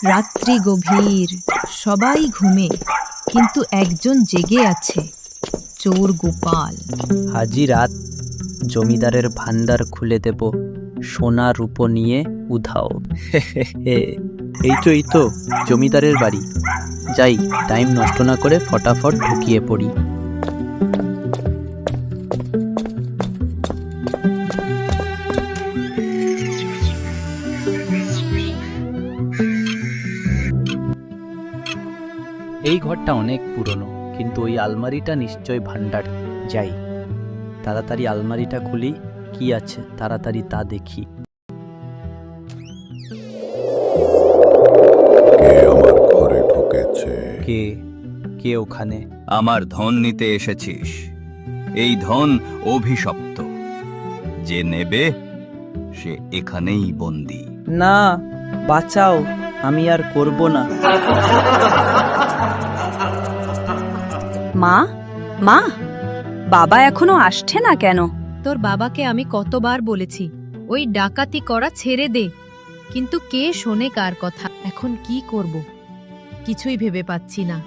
রাত্রি গভীর, সবাই ঘুমে, কিন্তু একজন জেগে আছে, চোর গোপাল। আজই রাত জমিদারের ভান্ডার খুলে দেব, সোনা রূপো নিয়ে উধাও। এই তো জমিদারের বাড়ি। যাই, টাইম নষ্ট না করে ফটাফট ঢুকিয়ে পড়ি। এই ঘরটা অনেক পুরনো, কিন্তু ওই আলমারিটা নিশ্চয় ভান্ডার। যাই, তাড়াতাড়ি আলমারিটা খুলি, কি আছে তাড়াতাড়ি তা দেখি। কে আমার ঘরে ঢুকেছে? কে কে ওখানে? আমার ধন নিতে এসেছিস। এই ধন অভিশপ্ত, যে নেবে সে এখানেই বন্দী। না, বাঁচাও, আমি আর করব না। মা, মা, বাবা এখনো আসছে না কেন? তোর বাবাকে আমি কতবার বলেছি ওই ডাকাতি করা ছেড়ে দে, কিন্তু কে শোনে কার কথা। এখন কি করব কিছুই ভেবে পাচ্ছি না।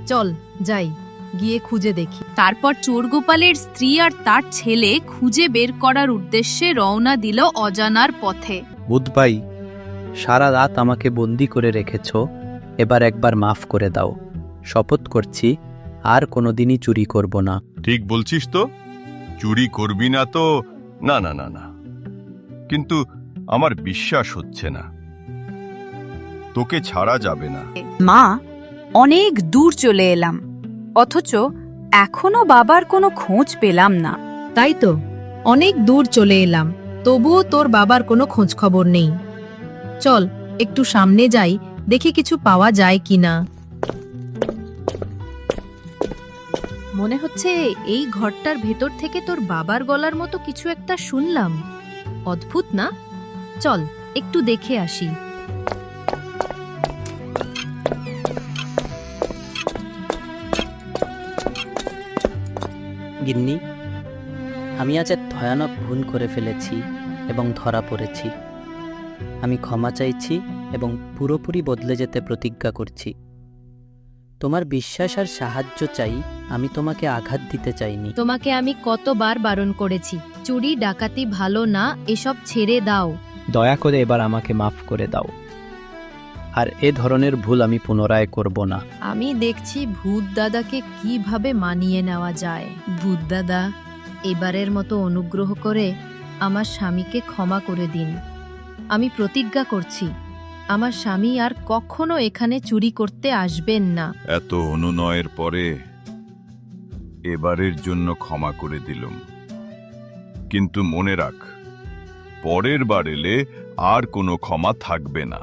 চল যাই, গিয়ে খুঁজে দেখি। তারপর চোরগোপালের স্ত্রী আর তার ছেলে খুঁজে বের করার উদ্দেশ্যে রওনা দিল অজানার পথে। বুধবাই, সারা রাত আমাকে বন্দি করে রেখেছ, এবার একবার মাফ করে দাও। শপথ করছি আর কোনোদিনই চুরি করব না। ঠিক বলছিস তো? চুরি করবি না তো? না না না না, কিন্তু আমার বিশ্বাস হচ্ছে না, তোকে ছাড়া যাবে না। মা, অনেক দূর চলে এলাম, অথচ এখনো বাবার কোনো খোঁজ পেলাম না। তাই তো, অনেক দূর চলে এলাম, তবুও তোর বাবার কোনো খোঁজ খবর নেই। চল একটু সামনে যাই, দেখি কিছু পাওয়া যায় কিনা। মনে হচ্ছে এই ঘরটার ভেতর থেকে তোর বাবার গলার মতো কিছু একটা শুনলাম। অদ্ভুত না? চল একটু দেখে আসি। গিন্নি, আমি আজ এক ভয়ানক ভুল করে ফেলেছি এবং ধরা পড়েছি। আমি ক্ষমা চাইছি এবং পুরোপুরি বদলে যেতে প্রতিজ্ঞা করছি। তোমার বিশ্বাস আর সাহায্য চাই, আমি তোমাকে আঘাত দিতে চাইনি। তোমাকে আমি কতবার বারণ করেছি, চুরি ডাকাতি ভালো না, এসব ছেড়ে দাও। দয়া করে এবার আমাকে মাফ করে দাও, আর এ ধরনের ভুল আমি পুনরায় করব না। আমি দেখছি ভূত দাদাকে কিভাবে মানিয়ে নেওয়া যায়। ভূত দাদা, এবারের মতো অনুগ্রহ করে আমার স্বামীকে ক্ষমা করে দিন। আমি প্রতিজ্ঞা করছি আমার স্বামী আর কখনো এখানে চুরি করতে আসবেন না। এত অনুনয়ের পরে এবারের জন্য ক্ষমা করে দিলাম, কিন্তু মনে রাখ, পরের বার এলে আর কোনো ক্ষমা থাকবে না।